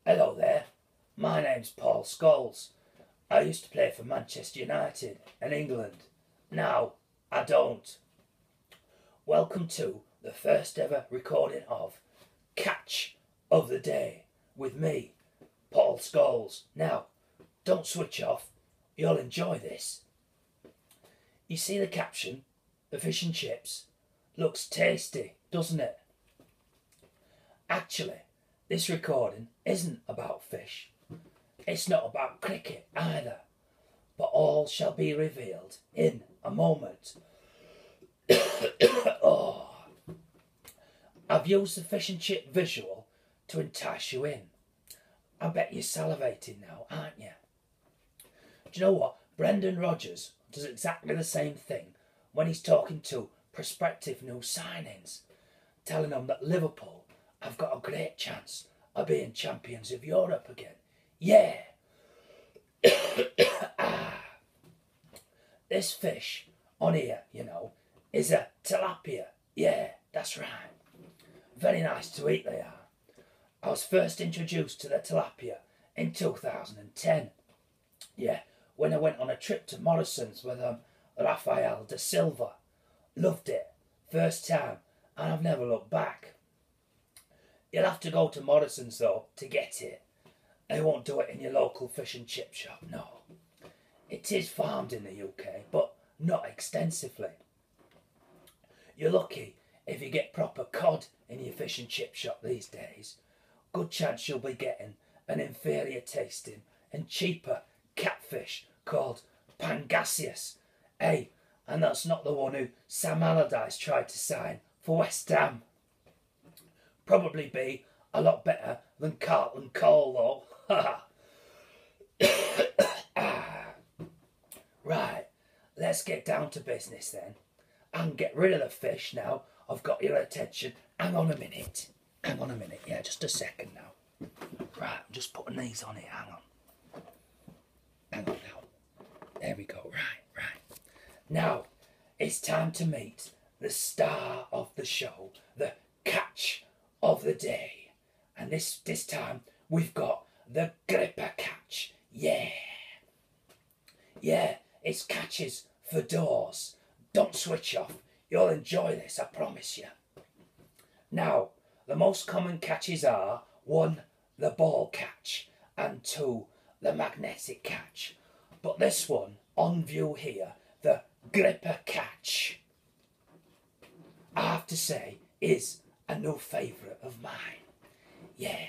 Hello there, my name's Paul Scholes. I used to play for Manchester United in England. Now, I don't. Welcome to the first ever recording of Catch of the Day with me, Paul Scholes. Now, don't switch off, you'll enjoy this. You see the caption, the fish and chips? Looks tasty, doesn't it? Actually, this recording isn't about fish. It's not about cricket either. But all shall be revealed in a moment. Oh. I've used the fish and chip visual to entice you in. I bet you're salivating now, aren't you? Do you know what? Brendan Rodgers does exactly the same thing when he's talking to prospective new signings, telling them that Liverpool have got a great chance of being champions of Europe again. Yeah. This fish on here, is a tilapia. Yeah, that's right. Very nice to eat they are. I was first introduced to the tilapia in 2010. Yeah, when I went on a trip to Morrison's with Rafael da Silva. Loved it. First time, and I've never looked back. You'll have to go to Morrison's though to get it. They won't do it in your local fish and chip shop, no. It is farmed in the UK, but not extensively. You're lucky if you get proper cod in your fish and chip shop these days. Good chance you'll be getting an inferior tasting and cheaper catfish called Pangasius. Hey, and that's not the one who Sam Allardyce tried to sign for West Ham. Probably be a lot better than Carlton Cole though. Right, let's get down to business then and get rid of the fish now. I've got your attention. Hang on a minute, yeah, just a second now. Right, I'm just putting these on here, hang on now. There we go, right. Now, it's time to meet the star of the show, the catch of the day. And this time, we've got the gripper catch. Yeah, it's catches for doors. Don't switch off. You'll enjoy this, I promise you. Now, the most common catches are 1, the ball catch, and 2, the magnetic catch. But this one, on view here, the gripper catch, I have to say, is a new favourite of mine. Yeah,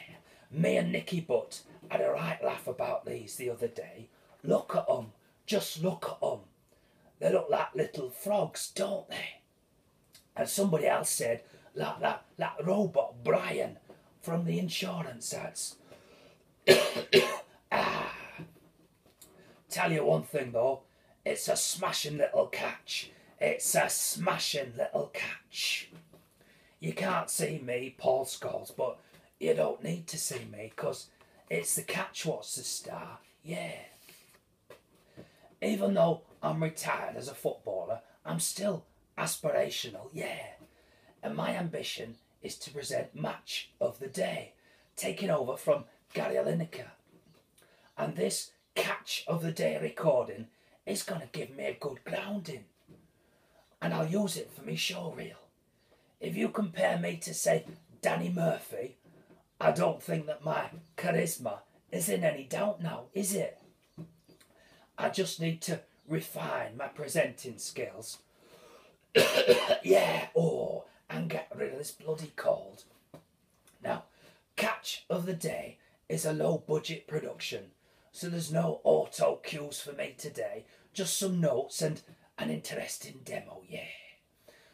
me and Nicky Butt had a right laugh about these the other day. Look at them, just look at them. They look like little frogs, don't they? And somebody else said, like that robot Brian from the insurance ads. Tell you one thing though, it's a smashing little catch. It's a smashing little catch. You can't see me, Paul Scholes, but you don't need to see me because it's the catch what's the star. Yeah. Even though I'm retired as a footballer, I'm still aspirational, yeah. And my ambition is to present Match of the Day, taking over from Gary Lineker. And this Catch of the Day recording is going to give me a good grounding. And I'll use it for me show reel. If you compare me to, say, Danny Murphy, I don't think that my charisma is in any doubt now, is it? I just need to refine my presenting skills. Yeah, and get rid of this bloody cold. Now, Catch of the Day is a low budget production, so there's no auto cues for me today, just some notes and an interesting demo, yeah.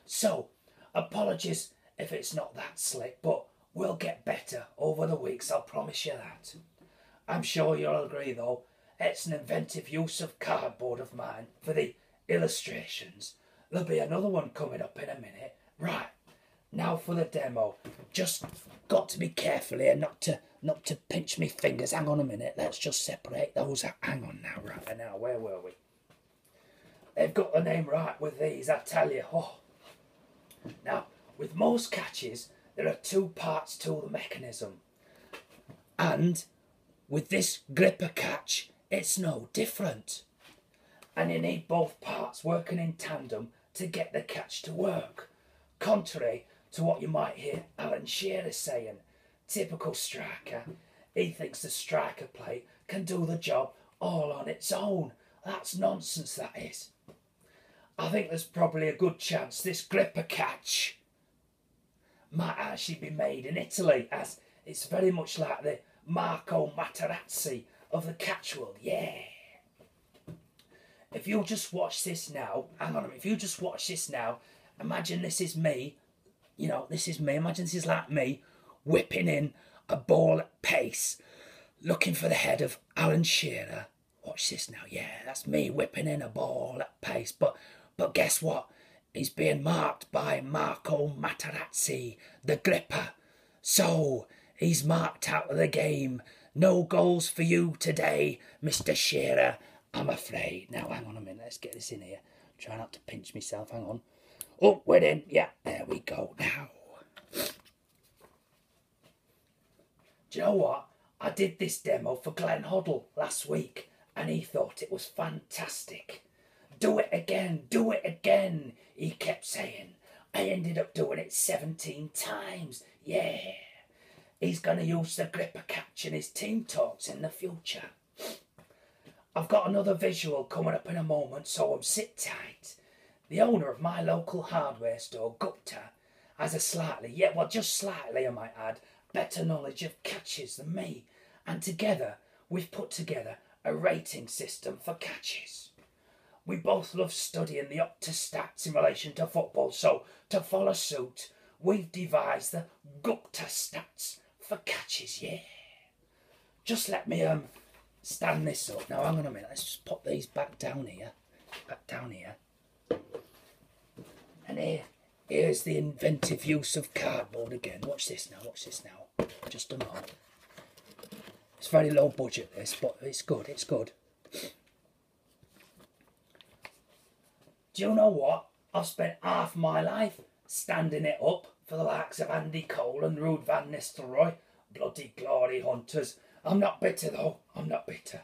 So, apologies if it's not that slick, but we'll get better over the weeks, I'll promise you that. I'm sure you'll agree though, it's an inventive use of cardboard of mine for the illustrations. There'll be another one coming up in a minute. Right, now for the demo. Just got to be careful here not to pinch me fingers. Hang on a minute, let's just separate those out. Hang on now, right now, where were we? They've got the name right with these, I tell you. Now, with most catches, there are 2 parts to the mechanism. And with this gripper catch, it's no different. And you need both parts working in tandem to get the catch to work. Contrary to what you might hear Alan Shearer saying, typical striker, he thinks the striker plate can do the job all on its own. That's nonsense, that is. I think there's probably a good chance this gripper catch might actually be made in Italy, as it's very much like the Marco Materazzi of the catch world. Yeah. If you just watch this now, hang on a minute, if you just watch this now, imagine this is me, you know, this is me, imagine this is like me whipping in a ball at pace, looking for the head of Alan Shearer. Watch this now, yeah, that's me whipping in a ball at pace, but guess what? He's being marked by Marco Materazzi, the gripper. So, he's marked out of the game. No goals for you today, Mr. Shearer, I'm afraid. Now, hang on a minute, let's get this in here. Try not to pinch myself, hang on. Oh, we're in. Yeah, there we go now. Do you know what? I did this demo for Glenn Hoddle last week, and he thought it was fantastic. Do it again, he kept saying. I ended up doing it 17 times. Yeah. He's going to use the gripper catch in his team talks in the future. I've got another visual coming up in a moment, so sit tight. The owner of my local hardware store, Gupta, has a slightly, just slightly I might add, better knowledge of catches than me. And together, we've put together a rating system for catches. We both love studying the stats in relation to football, so to follow suit, we've devised the Gupta stats for catches, yeah. Just let me stand this up. Now, hang on a minute, let's just pop these back down here. And here's the inventive use of cardboard again. Watch this now. Just a moment. It's very low budget, this, but it's good. Do you know what? I've spent half my life standing it up for the likes of Andy Cole and Ruud van Nistelrooy, bloody glory hunters. I'm not bitter though, I'm not bitter.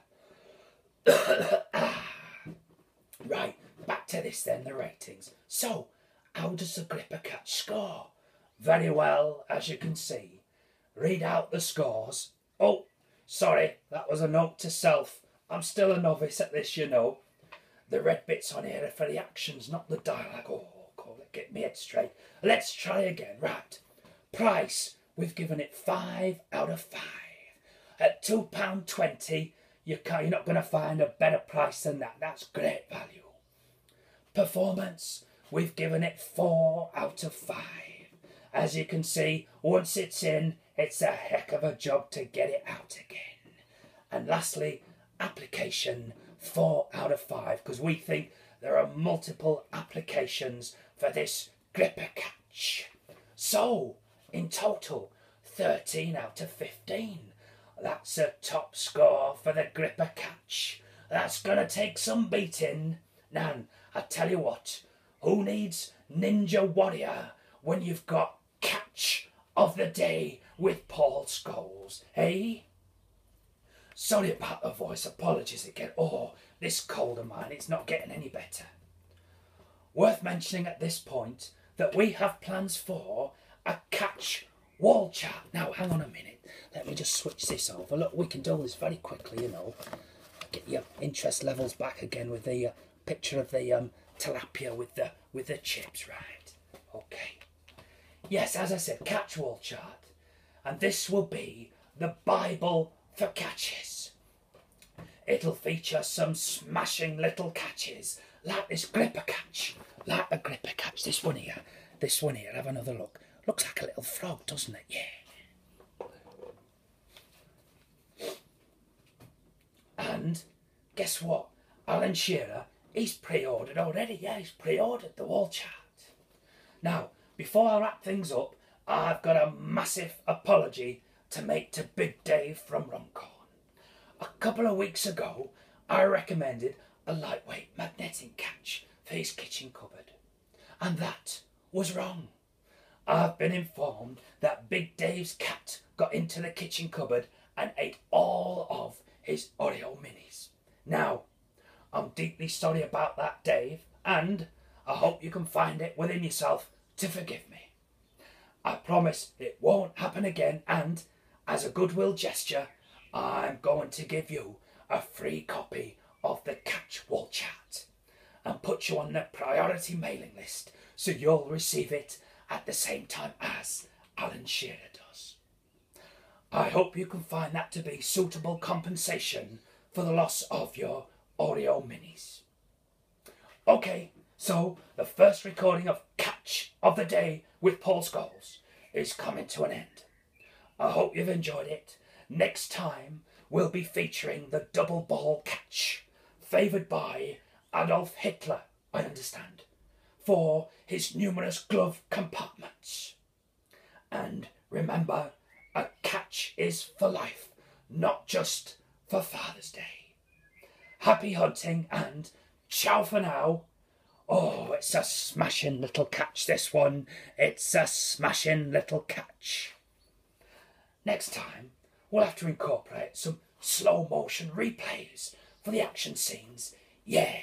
Right, back to this then, the ratings. So, how does the gripper catch score? Very well, as you can see. Read out the scores. Oh, sorry, that was a note to self. I'm still a novice at this, you know. The red bits on here are for the actions, not the dialogue. Oh, get me head straight. Let's try again. Right. Price, we've given it 5 out of 5. At £2.20, you're not going to find a better price than that. That's great value. Performance, we've given it 4 out of 5. As you can see, once it's in, it's a heck of a job to get it out again. And lastly, application, 4 out of 5, because we think there are multiple applications for this gripper catch. So, in total, 13 out of 15. That's a top score for the gripper catch. That's going to take some beating. Nan, I tell you what, who needs Ninja Warrior when you've got Catch of the Day with Paul Scholes, eh? Sorry about the voice, apologies again. Oh, this cold of mine, it's not getting any better. Worth mentioning at this point that we have plans for a catch wall chart. Now, hang on a minute. Let me just switch this over. Look, we can do this very quickly, you know. Get your interest levels back again with the picture of the tilapia with the chips, right? Okay. Yes, as I said, catch wall chart. And this will be the Bible for catches. It'll feature some smashing little catches, like this gripper catch, like the gripper catch. This one here, have another look. Looks like a little frog, doesn't it? Yeah. And guess what? Alan Shearer, he's pre-ordered already. Yeah, he's pre-ordered the wall chart. Now, before I wrap things up, I've got a massive apology to make to Big Dave from Runcorn. A couple of weeks ago, I recommended a lightweight magnetic catch for his kitchen cupboard. And that was wrong. I've been informed that Big Dave's cat got into the kitchen cupboard and ate all of his Oreo minis. Now, I'm deeply sorry about that, Dave, and I hope you can find it within yourself to forgive me. I promise it won't happen again, and as a goodwill gesture, I'm going to give you a free copy of the Catch Wall Chat and put you on the priority mailing list so you'll receive it at the same time as Alan Shearer does. I hope you can find that to be suitable compensation for the loss of your Oreo minis. Okay, so the first recording of Catch of the Day with Paul Scholes is coming to an end. I hope you've enjoyed it. Next time we'll be featuring the double ball catch, favoured by Adolf Hitler, I understand, for his numerous glove compartments. And remember, a catch is for life, not just for Father's Day. Happy hunting and ciao for now. Oh, it's a smashing little catch, this one. It's a smashing little catch. Next time, we'll have to incorporate some slow motion replays for the action scenes. Yeah.